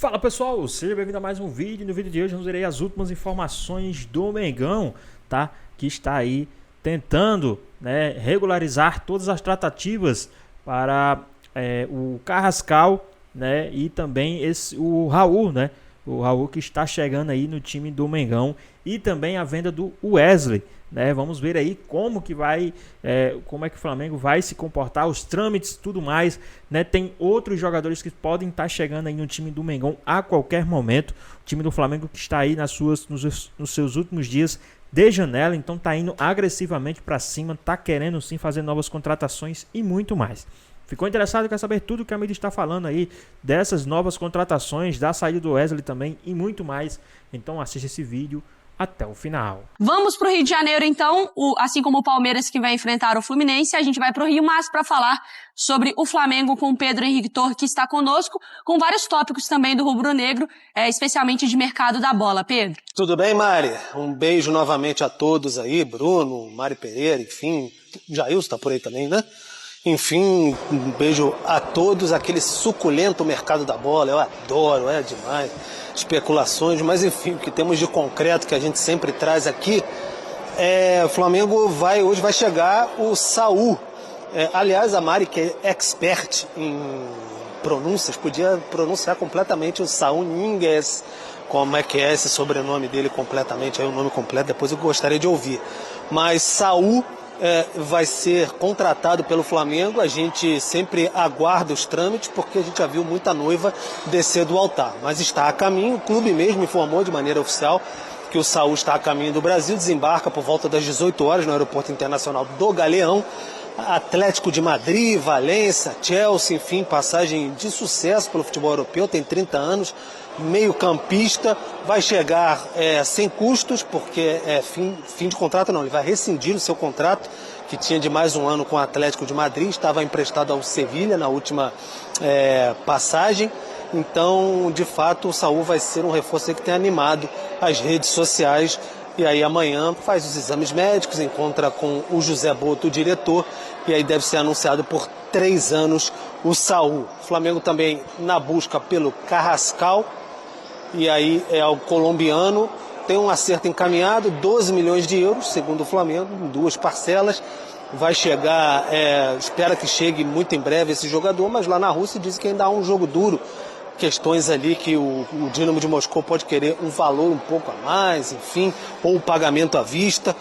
Fala pessoal, seja bem-vindo a mais um vídeo. No vídeo de hoje eu irei as últimas informações do Mengão, tá? Que está aí tentando, né, regularizar todas as tratativas para o Carrascal, né? E também o Raul, né? O Raul que está chegando aí no time do Mengão, e também a venda do Wesley, né? Vamos ver aí como que vai, como é que o Flamengo vai se comportar, os trâmites, tudo mais, né? Tem outros jogadores que podem estar chegando aí no time do Mengão a qualquer momento. O time do Flamengo que está aí nos seus últimos dias de janela, então tá indo agressivamente para cima, tá querendo sim fazer novas contratações e muito mais. Ficou interessado? Quer saber tudo que a mídia está falando aí dessas novas contratações, da saída do Wesley também e muito mais? Então assista esse vídeo até o final. Vamos para o Rio de Janeiro, então. Assim como o Palmeiras que vai enfrentar o Fluminense, a gente vai para o Rio, mas para falar sobre o Flamengo com o Pedro Henrique Torre, que está conosco, com vários tópicos também do rubro-negro, especialmente de mercado da bola. Pedro. Tudo bem, Mari? Um beijo novamente a todos aí, Bruno, Mari Pereira, enfim, Jailson tá por aí também, né? Enfim, um beijo a todos, aquele suculento mercado da bola, eu adoro, é demais, especulações, mas enfim, o que temos de concreto que a gente sempre traz aqui, o Flamengo hoje vai chegar o Saul, aliás, a Mari, que é expert em pronúncias, podia pronunciar completamente o Saul Ñíguez, como é que é esse sobrenome dele completamente, aí o nome completo, depois eu gostaria de ouvir, mas Saul vai ser contratado pelo Flamengo. A gente sempre aguarda os trâmites, porque a gente já viu muita noiva descer do altar, mas está a caminho. O clube mesmo informou de maneira oficial que o Saul está a caminho do Brasil, desembarca por volta das 18 horas no Aeroporto Internacional do Galeão. Atlético de Madrid, Valência, Chelsea, enfim, passagem de sucesso pelo futebol europeu, tem 30 anos, meio campista, vai chegar sem custos, porque fim de contrato não, ele vai rescindir o seu contrato, que tinha de mais um ano com o Atlético de Madrid, estava emprestado ao Sevilha na última passagem. Então, de fato, o Saul vai ser um reforço que tem animado as redes sociais. E aí amanhã faz os exames médicos, encontra com o José Boto, o diretor, e aí deve ser anunciado por 3 anos o Saul. O Flamengo também na busca pelo Carrascal, e aí é o colombiano, tem um acerto encaminhado, 12 milhões de euros, segundo o Flamengo, em 2 parcelas. Vai chegar, espera que chegue muito em breve esse jogador, mas lá na Rússia diz que ainda há um jogo duro. Questões ali que o Dinamo de Moscou pode querer um valor um pouco a mais, enfim, ou o pagamento à vista.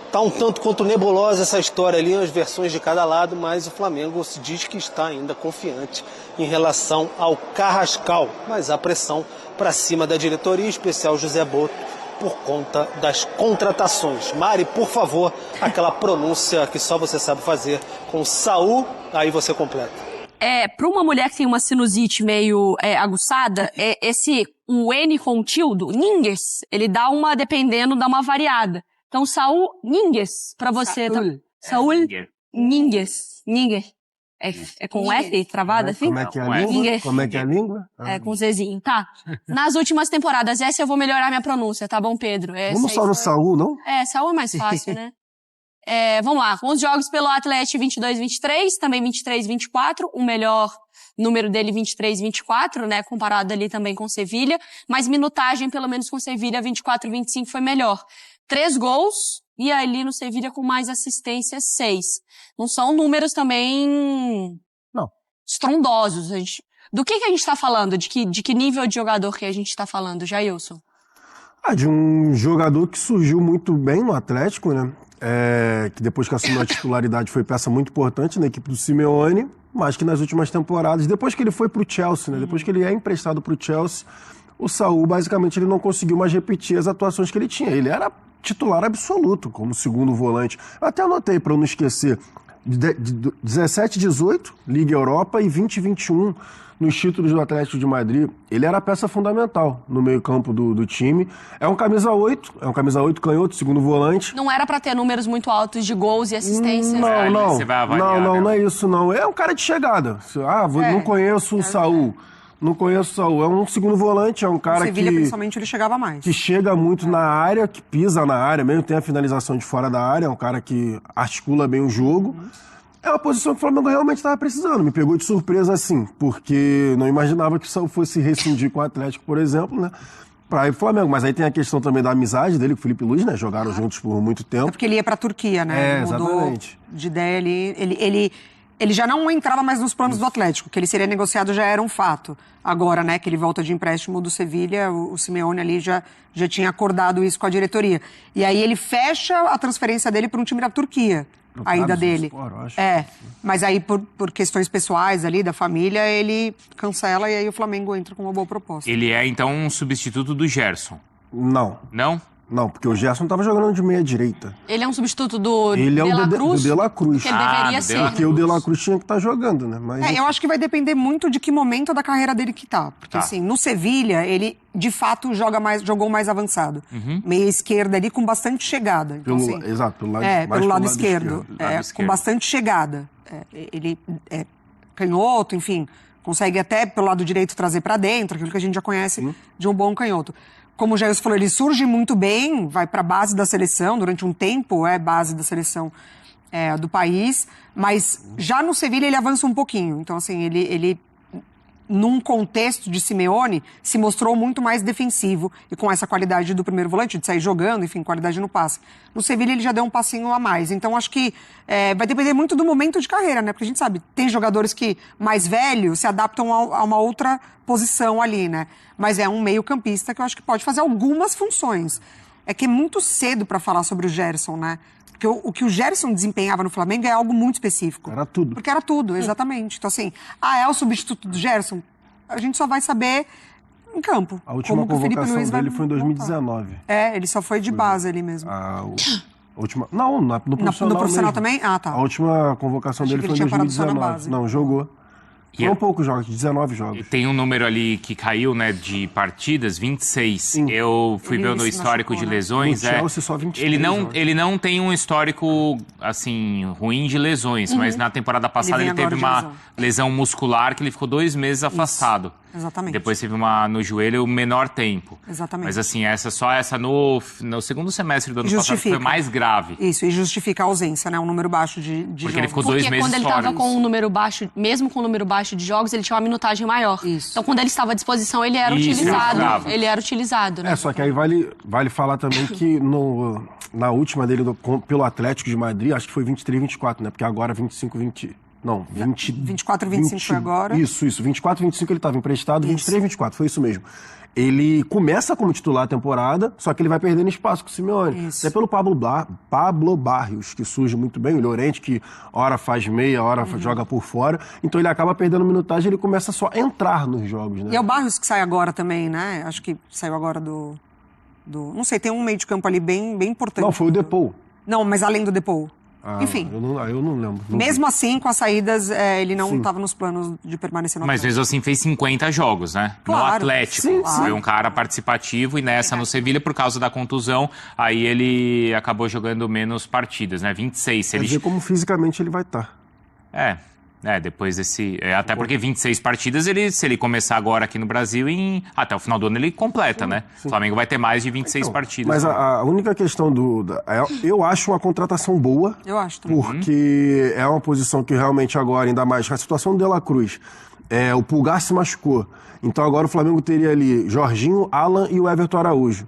Está um tanto quanto nebulosa essa história ali, as versões de cada lado, mas o Flamengo se diz que está ainda confiante em relação ao Carrascal. Mas há pressão para cima da diretoria, em especial José Boto, por conta das contratações. Mari, por favor, aquela pronúncia que só você sabe fazer com Saul, aí você completa. Para uma mulher que tem uma sinusite meio aguçada, o N com tildo, Ñíguez, ele dá uma variada. Então, Saul Ñíguez, pra você. Saul Ñíguez. Ñíguez. É com F travada, assim? Como é que é a língua? Como é que é a língua? Com Zzinho, tá. Nas últimas temporadas, essa eu vou melhorar minha pronúncia, tá bom, Pedro? Vamos só no Saul, não? Saul é mais fácil, né? Vamos lá, com os jogos pelo Atlético 22-23, também 23-24, o melhor número dele 23-24, né, comparado ali também com Sevilha, mas minutagem, pelo menos com Sevilha, 24-25 foi melhor. 3 gols, e ali no Sevilha com mais assistências, 6. Não são números também estrondosos. Do que a gente tá falando? De que nível de jogador que a gente tá falando, Jailson? De um jogador que surgiu muito bem no Atlético, né? Que depois que assumiu a titularidade foi peça muito importante na equipe do Simeone, mas que nas últimas temporadas, depois que ele foi pro Chelsea, né? Depois que ele é emprestado pro Chelsea, o Saul basicamente ele não conseguiu mais repetir as atuações que ele tinha. Ele era titular absoluto como segundo volante. Eu até anotei para eu não esquecer, 17-18, Liga Europa, e 20-21 nos títulos do Atlético de Madrid. Ele era a peça fundamental no meio-campo do time. É um camisa 8 canhoto, segundo volante. Não era pra ter números muito altos de gols e assistências? Não é isso, não. É um cara de chegada. Não conheço o Saul. Não conheço o Saul. É um segundo volante, é um cara Sevilha, principalmente, ele chegava mais. Que chega muito na área, que pisa na área, mesmo tem a finalização de fora da área, é um cara que articula bem o jogo. É uma posição que o Flamengo realmente estava precisando. Me pegou de surpresa assim, porque não imaginava que o Saul fosse rescindir com o Atlético, por exemplo, né? Para ir pro Flamengo. Mas aí tem a questão também da amizade dele com o Felipe Luiz, né? Jogaram juntos por muito É tempo. porque ele ia pra Turquia, né? É, Ele mudou exatamente. de ideia ali. Ele já não entrava mais nos planos do Atlético, que ele seria negociado já era um fato. Agora, né, que ele volta de empréstimo do Sevilha, o Simeone ali já tinha acordado isso com a diretoria. E aí ele fecha a transferência dele para um time da Turquia, a ida dele. Eu acho. Mas aí por questões pessoais ali, da família, ele cancela e aí o Flamengo entra com uma boa proposta. Ele é, então, um substituto do Gerson, Não, não? não, porque o Gerson estava jogando de meia direita. Ele é um substituto do Ele é De La do Cruz? De La Cruz. Que ele deveria do ser. De La Porque o De La Cruz tinha que estar jogando, né? Mas Eu acho que vai depender muito de que momento da carreira dele que tá. Porque, Tá. assim, no Sevilha, ele, de fato, jogou mais avançado. Meia esquerda ali, com bastante chegada. Então, assim, exato, pelo lado, mais pelo lado esquerdo. Lado Com esquerdo. bastante chegada. Ele é canhoto, enfim, consegue até pelo lado direito trazer pra dentro, aquilo que a gente já conhece de um bom canhoto. Como o Jailson falou, ele surge muito bem, vai pra base da seleção, durante um tempo é base da seleção do país, mas já no Sevilha ele avança um pouquinho. Então, assim, ele num contexto de Simeone, se mostrou muito mais defensivo e com essa qualidade do primeiro volante, de sair jogando, enfim, qualidade no passe. No Sevilha ele já deu um passinho a mais. Então acho que vai depender muito do momento de carreira, né? Porque a gente sabe, tem jogadores que mais velhos se adaptam a uma outra posição ali, né? Mas é um meio-campista que eu acho que pode fazer algumas funções. É que é muito cedo para falar sobre o Gerson, né? Porque o que o Gerson desempenhava no Flamengo é algo muito específico. Era tudo. Porque era tudo, exatamente. Então, assim, é o substituto do Gerson? A gente só vai saber em campo. A última como que o Felipe convocação Luiz vai dele foi em voltar. 2019. Ele só foi de base ali mesmo. A última... Não, no profissional, No profissional mesmo. também? Ah, tá. A última convocação Achei dele que foi em ele tinha parado só na 2019. base. Não, jogou. E Foram poucos jogos, 19 jogos. Tem um número ali que caiu, né, de partidas, 26. Sim. Eu fui Ele ver no se histórico machucou, de né? lesões. No Chelsea, só 23 ele não tem um histórico, assim, ruim de lesões, mas na temporada passada vem ele teve agora de uma lesão muscular que ele ficou 2 meses afastado. Exatamente. Depois teve uma no joelho, o menor tempo. Exatamente. Mas assim, essa no segundo semestre do ano passado Justifica. foi mais grave. Isso, e justifica a ausência, né? Um número baixo de Porque jogos. ele ficou 2 Porque meses quando ele fora. estava com um número baixo, mesmo com um número baixo de jogos, ele tinha uma minutagem maior. Isso. Então, quando ele estava à disposição, ele era Isso, utilizado. exato. Ele era utilizado, né? Só que aí vale falar também que na última dele pelo Atlético de Madrid, acho que foi 23, 24, né? Porque agora 25, 20... Não, 20... 24 e 25 foi agora. Isso. 24 e 25 ele estava emprestado, 23 e 24, foi isso mesmo. Ele começa como titular a temporada, só que ele vai perdendo espaço com o Simeone. Isso. Até pelo Pablo Barrios, que surge muito bem, o Llorente, que hora faz meia, hora joga por fora. Então ele acaba perdendo minutagem, ele começa só a entrar nos jogos, né? E é o Barrios que sai agora também, né? Acho que saiu agora do... Não sei, tem um meio de campo ali bem importante. Não, foi o Depou. Não, mas além do Depou. Enfim. Eu não lembro. Não Mesmo assim, com as saídas, ele não estava nos planos de permanecer no Mas Atlético. mesmo assim fez 50 jogos, né? Claro. No Atlético. Sim, Foi um cara participativo e nessa no Sevilha, por causa da contusão, aí ele acabou jogando menos partidas, né? 26. Se Quer ele... dizer como fisicamente ele vai estar. Depois desse... até porque 26 partidas, se ele começar agora aqui no Brasil, até o final do ano ele completa, né? O Flamengo vai ter mais de 26 partidas. Mas a única questão eu acho uma contratação boa, Eu acho também. porque é uma posição que realmente agora, ainda mais, a situação do De La Cruz, o Pulgar se machucou. Então agora o Flamengo teria ali Jorginho, Alan e o Everton Araújo,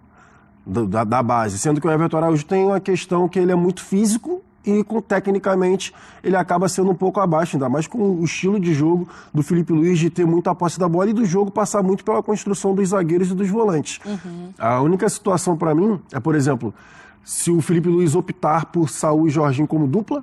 da base. Sendo que o Everton Araújo tem uma questão que ele é muito físico e tecnicamente ele acaba sendo um pouco abaixo, ainda mais com o estilo de jogo do Felipe Luiz de ter muita posse da bola e do jogo passar muito pela construção dos zagueiros e dos volantes. A única situação para mim é, por exemplo, se o Felipe Luiz optar por Saul e Jorginho como dupla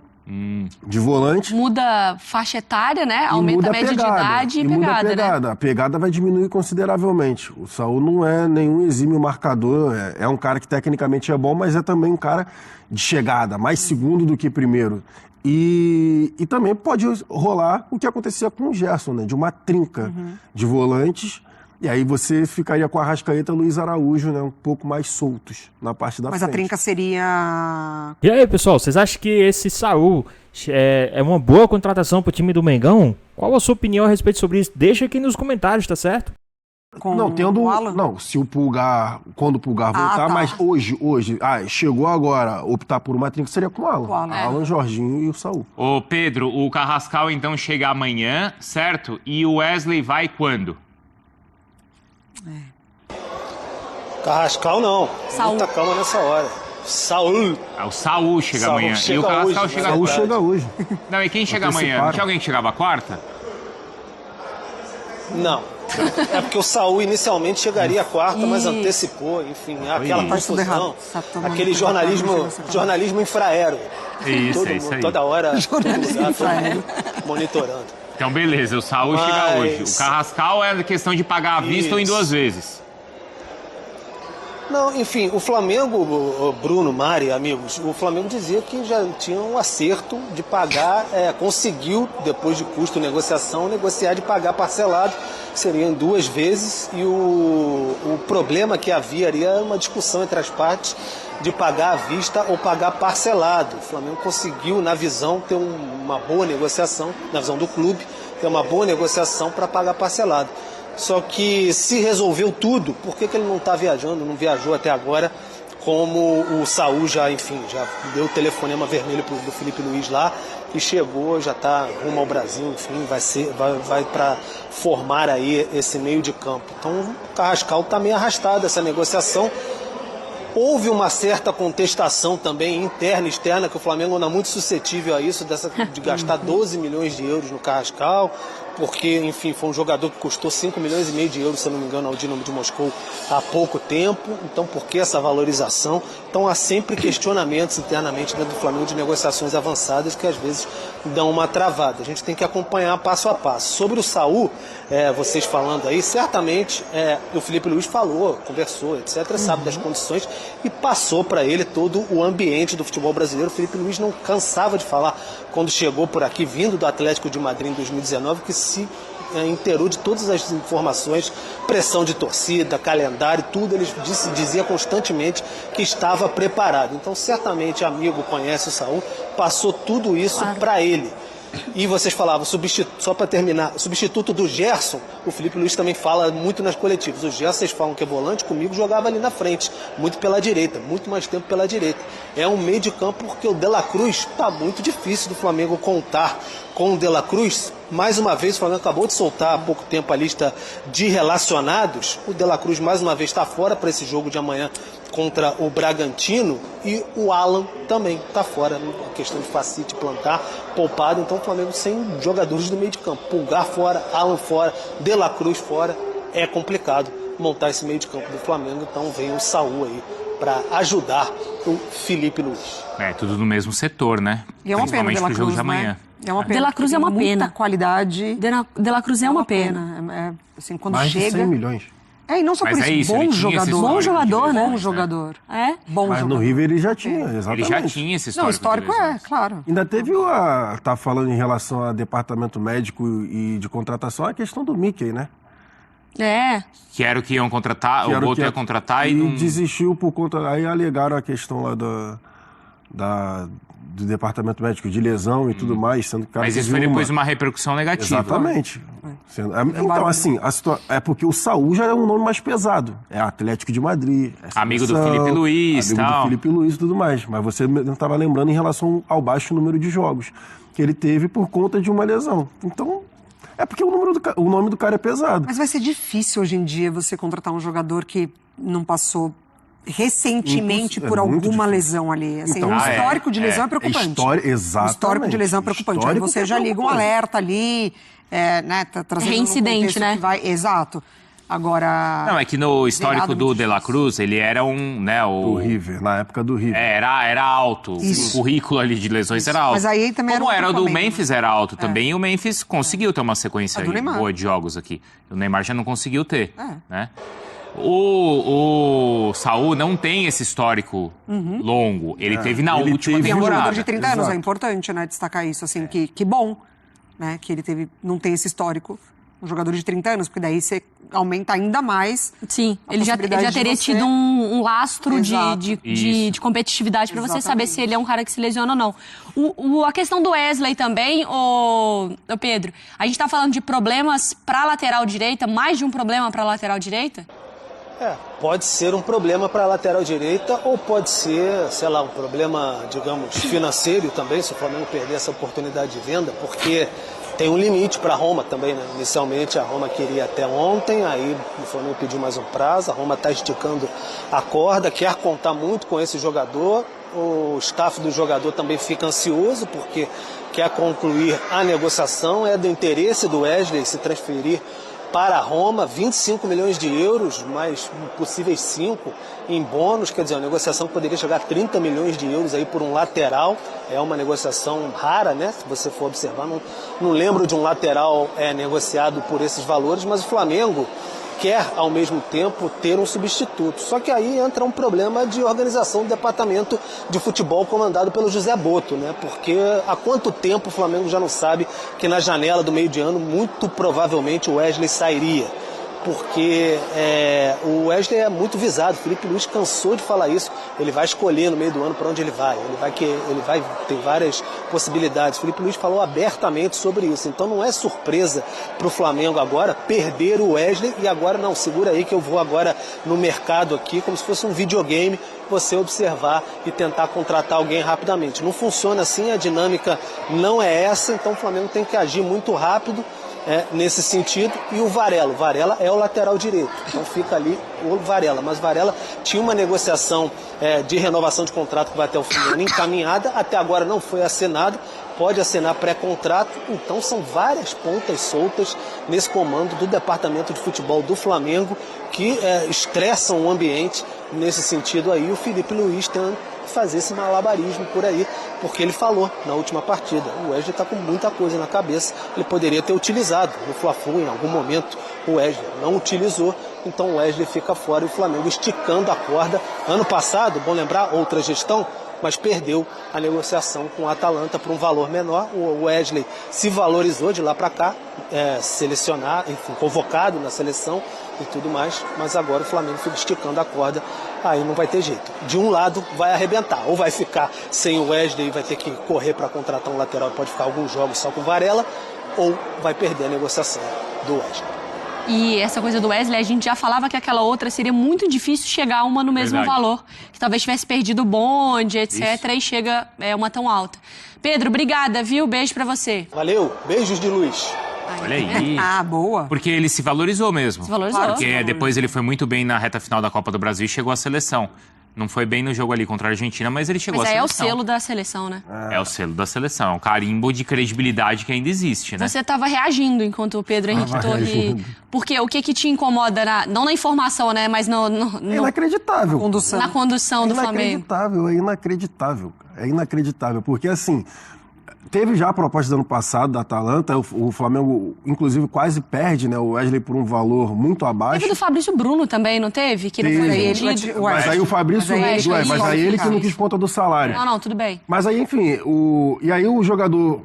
de volante, Muda faixa etária, né? e Aumenta muda a média de idade e muda a pegada, né? pegada. A pegada vai diminuir consideravelmente. O Saul não é nenhum exímio marcador, é um cara que tecnicamente é bom, mas é também um cara de chegada, mais segundo do que primeiro. E também pode rolar o que acontecia com o Gerson, né? De uma trinca de volantes. E aí você ficaria com a Arrascaeta e Luiz Araújo, né? Um pouco mais soltos na parte da Mas frente. a trinca seria... E aí, pessoal, vocês acham que esse Saul é uma boa contratação pro time do Mengão? Qual a sua opinião a respeito sobre isso? Deixa aqui nos comentários, tá certo? com Não, tendo. o Alan? Não, se o Pulgar. Quando o Pulgar voltar, tá. mas hoje. Chegou agora, optar por uma trinca seria com o Alan. O Alan. Alan, Jorginho e o Saul. Ô, Pedro, o Carrascal então chega amanhã, certo? E o Wesley vai quando? Carrascal não. Saul. Muita calma nessa hora. Saul. O Saul chega Saul amanhã. chega E o Carrascal hoje, chega né? Saul quando? chega hoje. Não, e quem chega amanhã? Anteciparam. Tinha alguém que chegava quarta? Não. É porque o Saul inicialmente chegaria à quarta, mas antecipou, enfim, aquela Faz tudo errado. confusão. Tá tomando Aquele cuidado pra não jornalismo, chegar jornalismo infraero. Isso, Todo é isso mundo, aí. toda hora, Jornalismo todo infraero. mundo monitorando. Então, beleza, o Saul Mas- chega hoje. O Carrascal é questão de pagar à vista ou em Isso. 2 vezes. Não, enfim, o Flamengo, o Bruno, Mari, amigos, o Flamengo dizia que já tinha um acerto de pagar, conseguiu, depois de custo negociação, negociar de pagar parcelado, seriam 2 vezes, e o problema que havia era uma discussão entre as partes de pagar à vista ou pagar parcelado. O Flamengo conseguiu, na visão, ter uma boa negociação, na visão do clube, ter uma boa negociação para pagar parcelado. Só que se resolveu tudo, por que ele não está viajando, não viajou até agora, como o Saul já, enfim, já deu o telefonema vermelho do Felipe Luiz lá e chegou, já está rumo ao Brasil, enfim, vai para formar aí esse meio de campo. Então o Carrascal está meio arrastado essa negociação. Houve uma certa contestação também interna e externa, que o Flamengo anda muito suscetível a isso, de gastar 12 milhões de euros no Carrascal, porque, enfim, foi um jogador que custou 5 milhões e meio de euros, se eu não me engano, ao Dinamo de Moscou há pouco tempo. Então, por que essa valorização? Então, há sempre questionamentos internamente dentro do Flamengo de negociações avançadas que, às vezes, dão uma travada. A gente tem que acompanhar passo a passo. Sobre o Saul, vocês falando aí, certamente o Felipe Luiz falou, conversou, etc., sabe das condições e passou para ele todo o ambiente do futebol brasileiro. O Felipe Luiz não cansava de falar, quando chegou por aqui, vindo do Atlético de Madrid em 2019, que se inteirou de todas as informações, pressão de torcida, calendário, tudo, ele dizia constantemente que estava preparado. Então, certamente, amigo conhece o Saul, passou tudo isso para ele. E vocês falavam, só para terminar, substituto do Gerson, o Felipe Luiz também fala muito nas coletivas. O Gerson, vocês falam que é volante, comigo jogava ali na frente, muito pela direita, muito mais tempo pela direita. É um meio de campo porque o De La Cruz está muito difícil do Flamengo contar com o De La Cruz. Mais uma vez, o Flamengo acabou de soltar há pouco tempo a lista de relacionados. O De La Cruz, mais uma vez, está fora para esse jogo de amanhã contra o Bragantino. E o Alan também está fora. A questão de facite, plantar, poupado. Então, o Flamengo sem jogadores do meio de campo. Pulgar fora, Alan fora, De La Cruz fora. É complicado montar esse meio de campo do Flamengo. Então, vem o Saul aí para ajudar o Felipe Luiz. Tudo no mesmo setor, né? E é uma pena, Principalmente De La pro jogo Cruz, de amanhã. né? É uma pena. De La Cruz é uma porque tem pena. muita qualidade. De La Cruz é uma pena. Assim, quando Mais de 100 chega... milhões. E não só Mas por é isso, isso, ele bom tinha esse jogador. histórico Bom jogador, de né? Bom lesões, jogador. É? Bom Mas jogador. no River ele já tinha, Ele exatamente. já tinha esse histórico. Não, o histórico de lesões. claro. Ainda teve tá falando em relação a departamento médico e de contratação, a questão do Mickey, né? É. Que era o que iam contratar, Que era o Boto ia contratar e não... desistiu por conta... Aí alegaram a questão lá do departamento médico de lesão e tudo mais, sendo que o cara Mas isso teve foi depois uma repercussão negativa. Exatamente. Então, assim, é porque o Saul já é um nome mais pesado. É Atlético de Madrid. Amigo do Felipe Luiz, amigo tal. do Felipe Luiz e tudo mais. Mas você não estava lembrando em relação ao baixo número de jogos que ele teve por conta de uma lesão. Então, é porque o nome do cara é pesado. Mas vai ser difícil hoje em dia você contratar um jogador que não passou recentemente por muito alguma difícil. lesão ali. Assim, Então, o histórico de lesão é preocupante. Exatamente. O histórico de lesão é preocupante. Aí Histórico você que é já liga um preocupante. alerta ali, né? Tá trazendo Reincidente, num contexto né? que vai... Exato. Agora... Não, é que no histórico Zerado, do muito De La difícil. Cruz, ele era né, Do River, na época do River. Era alto. Isso. O currículo ali de lesões era alto. Mas aí também era Como um era o do Flamengo, Memphis, era alto também. E o Memphis conseguiu ter uma sequência A do Neymar. boa de jogos aqui. O Neymar já não conseguiu ter. É. Né? O Saul não tem esse histórico longo. Ele teve na ele última teve- E é um temporada. jogador de 30 anos, Exato. é importante, né, destacar isso, assim, que bom, né, que ele não tem esse histórico um jogador de 30 anos, porque daí você aumenta ainda mais. Sim, a ele já possibilidade teria de você- tido um lastro Exato. de competitividade para você saber Exatamente. se ele é um cara que se lesiona ou não. A questão do Wesley também, ô Pedro, a gente tá falando de problemas para lateral direita, mais de um problema para lateral direita? Pode ser um problema para a lateral direita ou pode ser, sei lá, um problema, digamos, financeiro também, se o Flamengo perder essa oportunidade de venda, porque tem um limite para a Roma também, né? Inicialmente a Roma queria até ontem, aí o Flamengo pediu mais um prazo, a Roma está esticando a corda, quer contar muito com esse jogador, o staff do jogador também fica ansioso porque quer concluir a negociação, é do interesse do Wesley se transferir para a Roma, 25 milhões de euros, mais possíveis 5 em bônus, quer dizer, uma negociação que poderia chegar a 30 milhões de euros aí por um lateral, é uma negociação rara, né? Se você for observar, não lembro de um lateral negociado por esses valores, mas o Flamengo quer, ao mesmo tempo, ter um substituto. Só que aí entra um problema de organização do departamento de futebol comandado pelo José Boto, né? Porque há quanto tempo o Flamengo já não sabe que na janela do meio de ano, muito provavelmente o Wesley sairia. Porque o Wesley é muito visado, o Felipe Luiz cansou de falar isso, ele vai escolher no meio do ano para onde ele vai, tem várias possibilidades. O Felipe Luiz falou abertamente sobre isso, então não é surpresa para o Flamengo agora perder o Wesley e agora não, segura aí que eu vou agora no mercado aqui, como se fosse um videogame, você observar e tentar contratar alguém rapidamente. Não funciona assim, a dinâmica não é essa, então o Flamengo tem que agir muito rápido nesse sentido, e o Varela é o lateral direito, então fica ali o Varela, mas Varela tinha uma negociação de renovação de contrato que vai até o fim do ano encaminhada, até agora não foi assinada, pode assinar pré-contrato, então são várias pontas soltas nesse comando do departamento de futebol do Flamengo que estressam o ambiente nesse sentido aí, o Felipe Luiz tem que fazer esse malabarismo por aí, porque ele falou na última partida, o Wesley está com muita coisa na cabeça, ele poderia ter utilizado no Fla-Flu em algum momento, o Wesley não utilizou, então o Wesley fica fora e o Flamengo esticando a corda. Ano passado, bom lembrar, outra gestão, mas perdeu a negociação com o Atalanta por um valor menor. O Wesley se valorizou de lá para cá, enfim, convocado na seleção e tudo mais, mas agora o Flamengo fica esticando a corda, aí não vai ter jeito. De um lado vai arrebentar, ou vai ficar sem o Wesley e vai ter que correr para contratar um lateral, pode ficar alguns jogos só com Varela, ou vai perder a negociação do Wesley. E essa coisa do Wesley, a gente já falava que aquela outra seria muito difícil chegar a uma no mesmo valor. Que talvez tivesse perdido o bonde, etc. Isso. E chega uma tão alta. Pedro, obrigada, viu? Beijo pra você. Valeu, beijos de luz. Olha aí. Boa. Porque ele se valorizou mesmo. Se valorizou. Porque depois ele foi muito bem na reta final da Copa do Brasil e chegou à seleção. Não foi bem no jogo ali contra a Argentina, mas ele chegou à seleção. Mas é o selo da seleção, né? É o selo da seleção, é um carimbo de credibilidade que ainda existe, né? Você estava reagindo enquanto o Pedro Henrique Torre... Porque o que te incomoda, não na informação, né? Mas É inacreditável. Na condução do Flamengo. É inacreditável. É inacreditável, porque assim... Teve já a proposta do ano passado da Atalanta, o Flamengo, inclusive, quase perde, né? O Wesley por um valor muito abaixo. Teve do Fabrício Bruno também, não teve? Que não foi vendido. Mas aí o Fabrício... Mas aí ele que não quis conta do salário. Não, tudo bem. Mas aí, enfim, e aí o jogador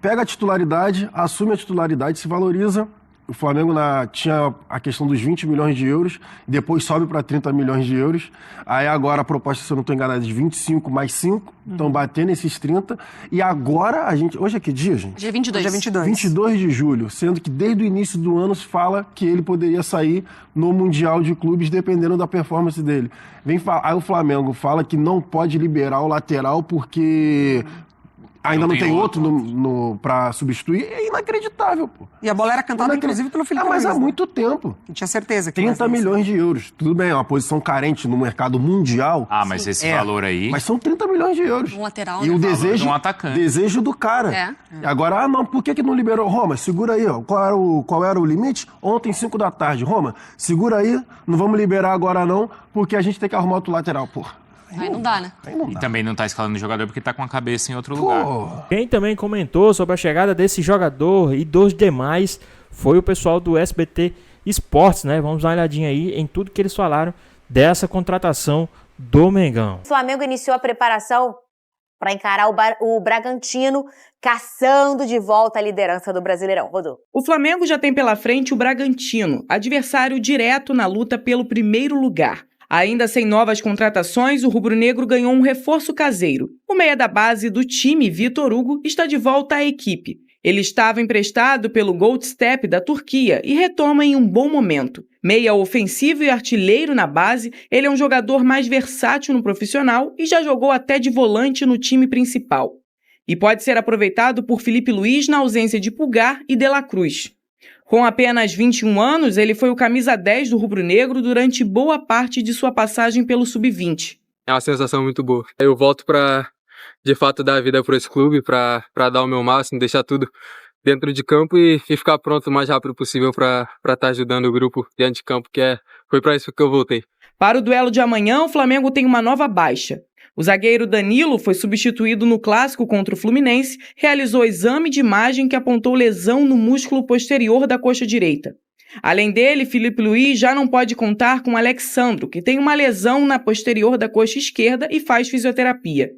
pega a titularidade, assume a titularidade, se valoriza. O Flamengo tinha a questão dos 20 milhões de euros, depois sobe para 30 milhões de euros. Aí agora a proposta, se eu não estou enganado, é de 25 mais 5, então batendo esses 30. E agora a gente... Hoje é que dia, gente? Dia 22. Dia 22. 22 de julho, sendo que desde o início do ano se fala que ele poderia sair no Mundial de Clubes, dependendo da performance dele. Aí o Flamengo fala que não pode liberar o lateral porque... Ainda não tem outro pra substituir, é inacreditável, pô. E a bola era cantada, inclusive, pelo Felipe Luiz. Mas há muito tempo. Eu tinha certeza que 30 milhões de euros. Tudo bem, é uma posição carente no mercado mundial. Mas esse valor aí... Mas são 30 milhões de euros. Um lateral, e né? o desejo, um atacante. Desejo do cara. Agora, não, por que não liberou? Roma, segura aí, ó. Qual era o limite? Ontem, 5 da tarde. Roma, segura aí, não vamos liberar agora não, porque a gente tem que arrumar outro lateral, pô. Aí não dá, né? E também não tá escalando o jogador porque tá com a cabeça em outro lugar. Quem também comentou sobre a chegada desse jogador e dos demais foi o pessoal do SBT Esportes, né? Vamos dar uma olhadinha aí em tudo que eles falaram dessa contratação do Mengão. O Flamengo iniciou a preparação para encarar o Bragantino, caçando de volta a liderança do Brasileirão. Rodolfo. O Flamengo já tem pela frente o Bragantino, adversário direto na luta pelo primeiro lugar. Ainda sem novas contratações, o rubro-negro ganhou um reforço caseiro. O meia da base do time, Vitor Hugo, está de volta à equipe. Ele estava emprestado pelo Goldstep da Turquia e retoma em um bom momento. Meia ofensivo e artilheiro na base, ele é um jogador mais versátil no profissional e já jogou até de volante no time principal. E pode ser aproveitado por Felipe Luiz na ausência de Pulgar e De La Cruz. Com apenas 21 anos, ele foi o camisa 10 do rubro-negro durante boa parte de sua passagem pelo Sub-20. É uma sensação muito boa. Eu volto para, de fato, dar a vida para esse clube, para dar o meu máximo, deixar tudo dentro de campo e ficar pronto o mais rápido possível para estar ajudando o grupo dentro de campo, foi para isso que eu voltei. Para o duelo de amanhã, o Flamengo tem uma nova baixa. O zagueiro Danilo foi substituído no clássico contra o Fluminense, realizou exame de imagem que apontou lesão no músculo posterior da coxa direita. Além dele, Felipe Luiz já não pode contar com Alexandro, que tem uma lesão na posterior da coxa esquerda e faz fisioterapia.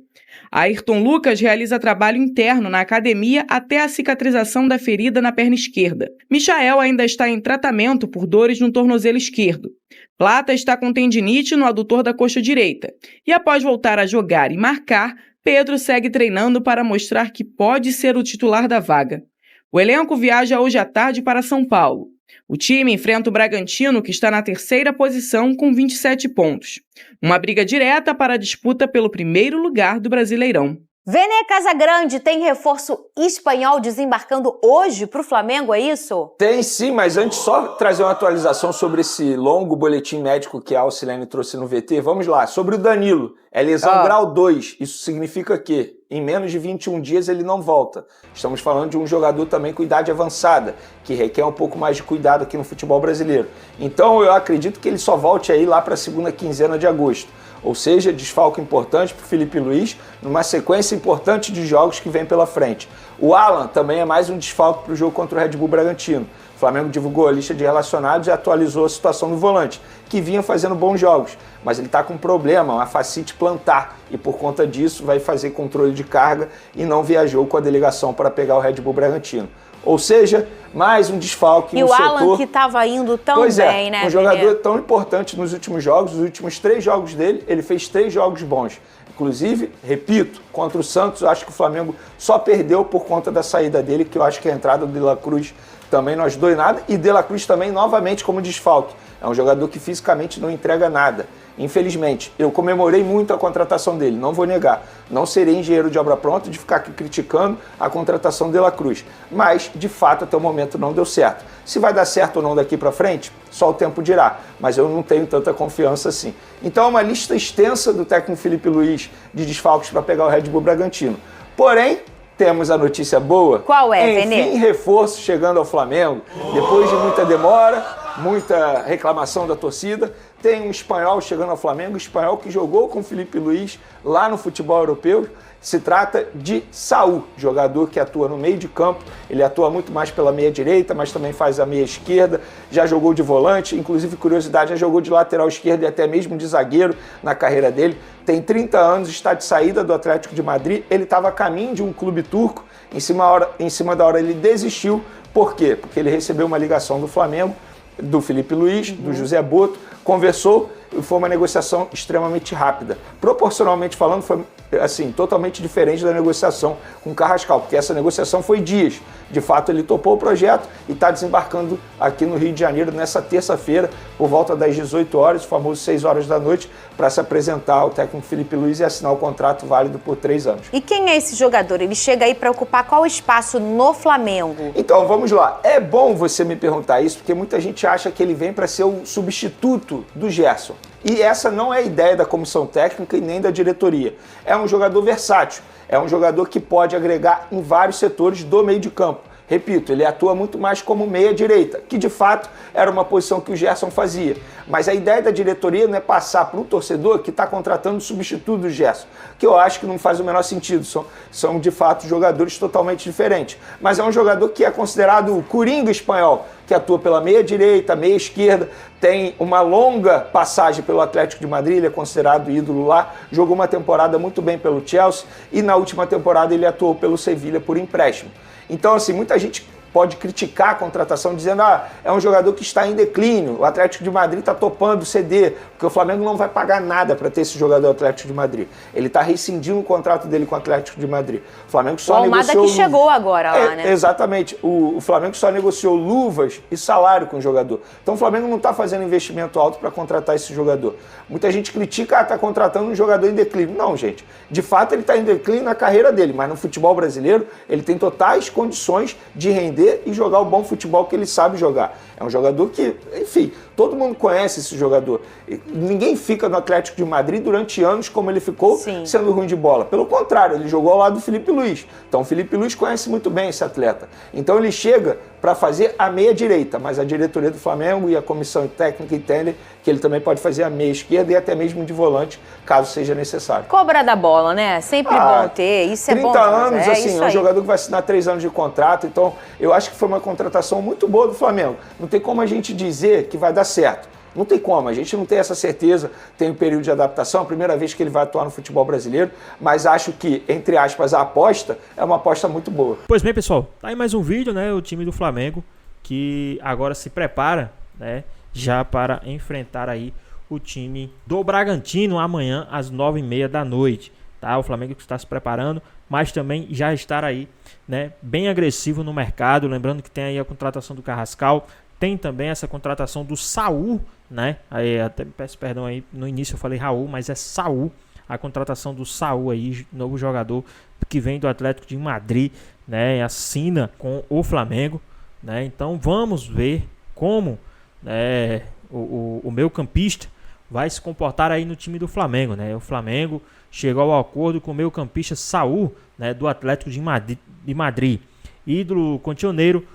Ayrton Lucas realiza trabalho interno na academia até a cicatrização da ferida na perna esquerda. Michael ainda está em tratamento por dores no tornozelo esquerdo. Plata está com tendinite no adutor da coxa direita. E após voltar a jogar e marcar, Pedro segue treinando para mostrar que pode ser o titular da vaga. O elenco viaja hoje à tarde para São Paulo. O time enfrenta o Bragantino, que está na terceira posição com 27 pontos. Uma briga direta para a disputa pelo primeiro lugar do Brasileirão. Vene Casagrande tem reforço espanhol desembarcando hoje para o Flamengo, é isso? Tem sim, mas antes só trazer uma atualização sobre esse longo boletim médico que a Alcilene trouxe no VT. Vamos lá, sobre o Danilo, é lesão grau 2, isso significa que em menos de 21 dias ele não volta. Estamos falando de um jogador também com idade avançada, que requer um pouco mais de cuidado aqui no futebol brasileiro. Então eu acredito que ele só volte aí lá para a segunda quinzena de agosto. Ou seja, desfalque importante para o Felipe Luiz, numa sequência importante de jogos que vem pela frente. O Alan também é mais um desfalque para o jogo contra o Red Bull Bragantino. O Flamengo divulgou a lista de relacionados e atualizou a situação do volante, que vinha fazendo bons jogos, mas ele está com um problema, uma fascite plantar, e por conta disso vai fazer controle de carga e não viajou com a delegação para pegar o Red Bull Bragantino. Ou seja, mais um desfalque no setor. E o Alan que estava indo tão bem, né? Um jogador tão importante nos últimos jogos, os últimos 3 jogos dele, ele fez 3 jogos bons. Inclusive, repito, contra o Santos, eu acho que o Flamengo só perdeu por conta da saída dele, que eu acho que a entrada do De La Cruz também não ajudou em nada, e De La Cruz também novamente como desfalque. É um jogador que fisicamente não entrega nada. Infelizmente, eu comemorei muito a contratação dele, não vou negar. Não serei engenheiro de obra pronta de ficar aqui criticando a contratação de De La Cruz. Mas, de fato, até o momento não deu certo. Se vai dar certo ou não daqui para frente, só o tempo dirá. Mas eu não tenho tanta confiança assim. Então é uma lista extensa do técnico Felipe Luiz de desfalques para pegar o Red Bull Bragantino. Porém, temos a notícia boa. Qual é, Vene? Enfim, reforço chegando ao Flamengo. Depois de muita demora, muita reclamação da torcida, tem um espanhol chegando ao Flamengo, espanhol que jogou com o Felipe Luiz lá no futebol europeu. Se trata de Saúl, jogador que atua no meio de campo. Ele atua muito mais pela meia direita, mas também faz a meia esquerda. Já jogou de volante, inclusive, curiosidade, já jogou de lateral esquerdo e até mesmo de zagueiro na carreira dele. Tem 30 anos, está de saída do Atlético de Madrid. Ele estava a caminho de um clube turco. Em cima da hora ele desistiu. Por quê? Porque ele recebeu uma ligação do Flamengo, do Felipe Luiz, do José Boto, conversou e foi uma negociação extremamente rápida. Proporcionalmente falando, foi assim, totalmente diferente da negociação com o Carrascal, porque essa negociação foi dias. De fato, ele topou o projeto e está desembarcando aqui no Rio de Janeiro nessa terça-feira, por volta das 18 horas, o famoso 6 horas da noite, para se apresentar ao técnico Felipe Luiz e assinar o contrato válido por 3 anos. E quem é esse jogador? Ele chega aí para ocupar qual espaço no Flamengo? Então, vamos lá. É bom você me perguntar isso, porque muita gente acha que ele vem para ser o substituto do Gerson. E essa não é a ideia da comissão técnica e nem da diretoria. É um jogador versátil, é um jogador que pode agregar em vários setores do meio de campo. Repito, ele atua muito mais como meia-direita, que de fato era uma posição que o Gerson fazia. Mas a ideia da diretoria não é passar para o torcedor que está contratando o substituto do Gerson, que eu acho que não faz o menor sentido. São de fato jogadores totalmente diferentes. Mas é um jogador que é considerado o coringa espanhol, que atua pela meia-direita, meia-esquerda, tem uma longa passagem pelo Atlético de Madrid, ele é considerado ídolo lá, jogou uma temporada muito bem pelo Chelsea e na última temporada ele atuou pelo Sevilla por empréstimo. Então, assim, muita gente pode criticar a contratação dizendo é um jogador que está em declínio, o Atlético de Madrid está topando ceder, porque o Flamengo não vai pagar nada para ter esse jogador do Atlético de Madrid. Ele está rescindindo o contrato dele com o Atlético de Madrid. O Flamengo só negociou... que chegou agora lá, né? Exatamente. O Flamengo só negociou luvas e salário com o jogador. Então o Flamengo não está fazendo investimento alto para contratar esse jogador. Muita gente critica, está contratando um jogador em declínio. Não, gente. De fato, ele está em declínio na carreira dele, mas no futebol brasileiro, ele tem totais condições de render e jogar o bom futebol que ele sabe jogar. É um jogador que, enfim, todo mundo conhece esse jogador. Ninguém fica no Atlético de Madrid durante anos como ele ficou, sendo ruim de bola. Pelo contrário, ele jogou ao lado do Felipe Luiz. Então o Felipe Luiz conhece muito bem esse atleta. Então ele chega para fazer a meia-direita, mas a diretoria do Flamengo e a comissão técnica entendem que ele também pode fazer a meia-esquerda e até mesmo de volante, caso seja necessário. Cobra da bola, né? Sempre bom ter, isso é bom. 30 anos, é assim, um jogador que vai assinar 3 anos de contrato, então eu acho que foi uma contratação muito boa do Flamengo. Não tem como a gente dizer que vai dar certo. Não tem como, a gente não tem essa certeza, tem um período de adaptação, a primeira vez que ele vai atuar no futebol brasileiro, mas acho que, entre aspas, a aposta é uma aposta muito boa. Pois bem, pessoal, tá aí mais um vídeo, né? O time do Flamengo que agora se prepara, né? Já para enfrentar aí o time do Bragantino amanhã às 9h30 da noite, tá? O Flamengo que está se preparando, mas também já estar aí, né? Bem agressivo no mercado, lembrando que tem aí a contratação do Carrascal, tem também essa contratação do Saul, né? Aí até peço perdão aí, no início eu falei Raul, mas é Saul, a contratação do Saul aí, novo jogador que vem do Atlético de Madrid, né? Assina com o Flamengo, né? Então vamos ver como, né, o meio-campista vai se comportar aí no time do Flamengo, né? O Flamengo chegou ao acordo com o meio-campista Saul, né, do Atlético de Madrid. Ídolo cancioneiro,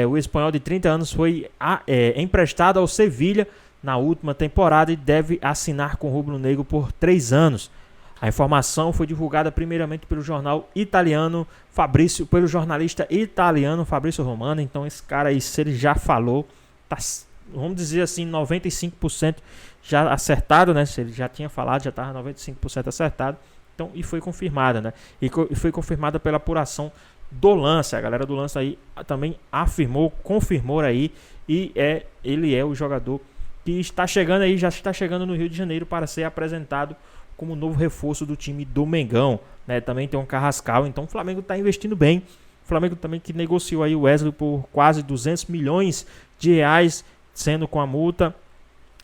o espanhol de 30 anos foi emprestado ao Sevilla na última temporada e deve assinar com o rubro-negro por 3 anos. A informação foi divulgada primeiramente pelo jornalista italiano Fabrício Romano. Então esse cara aí, se ele já falou, tá, vamos dizer assim, 95% já acertado, né? Se ele já tinha falado, já estava 95% acertado. Então, e foi confirmada, né? E foi confirmada pela apuração do Lance. A galera do Lance aí também confirmou aí, e ele é o jogador que está chegando aí, já está chegando no Rio de Janeiro para ser apresentado como novo reforço do time do Mengão, né? Também tem um Carrascal, então o Flamengo está investindo bem. O Flamengo também que negociou aí o Wesley por quase 200 milhões de reais, sendo com a multa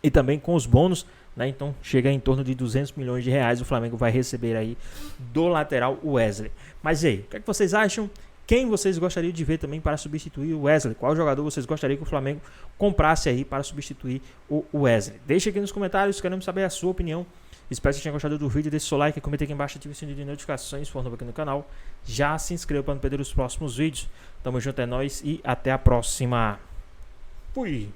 e também com os bônus, né? Então chega em torno de 200 milhões de reais o Flamengo vai receber aí do lateral Wesley. Mas e aí, o que é que vocês acham? Quem vocês gostariam de ver também para substituir o Wesley? Qual jogador vocês gostariam que o Flamengo comprasse aí para substituir o Wesley? Deixa aqui nos comentários, queremos saber a sua opinião. Espero que vocês tenham gostado do vídeo, deixe seu like, comenta aqui embaixo, ative o sininho de notificações, se for novo aqui no canal. Já se inscreva para não perder os próximos vídeos. Tamo junto, é nóis e até a próxima. Fui!